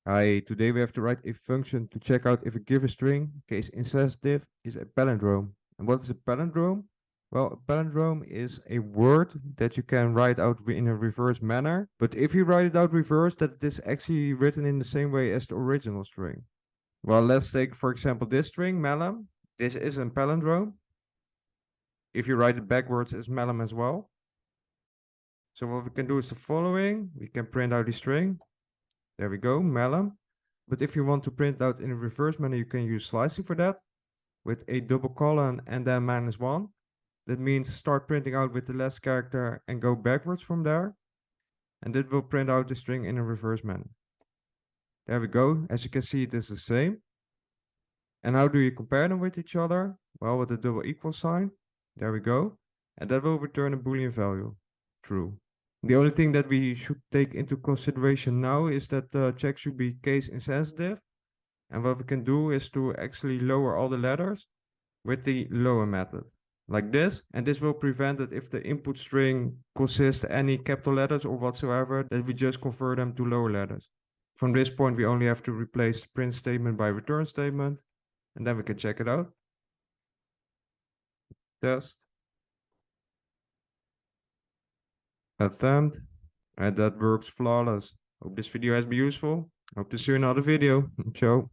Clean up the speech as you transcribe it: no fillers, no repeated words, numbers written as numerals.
Hi, today we have to write a function to check out if a given string, case insensitive, is a palindrome. And what is a palindrome? Well, a palindrome is a word that you can write out in a reverse manner. But if you write it out reverse, that it is actually written in the same way as the original string. Well, let's take, for example, this string, melon. This is a palindrome. If you write it backwards, it's melon as well. So what we can do is the following. We can print out the string. There we go, melon. But if you want to print out in a reverse manner, you can use slicing for that with a double colon and then -1. That means start printing out with the last character and go backwards from there. And it will print out the string in a reverse manner. There we go. As you can see, it is the same. And how do you compare them with each other? Well, with a double equal sign. There we go. And that will return a Boolean value. True. The only thing that we should take into consideration now is that the check should be case insensitive. And what we can do is to actually lower all the letters with the lower method, like this. And this will prevent that if the input string consists any capital letters or whatsoever, that we just convert them to lower letters. From this point, we only have to replace the print statement by return statement, and then we can check it out. Test. Attempt. And that works flawless. Hope this video has been useful. Hope to see you in another video. Ciao.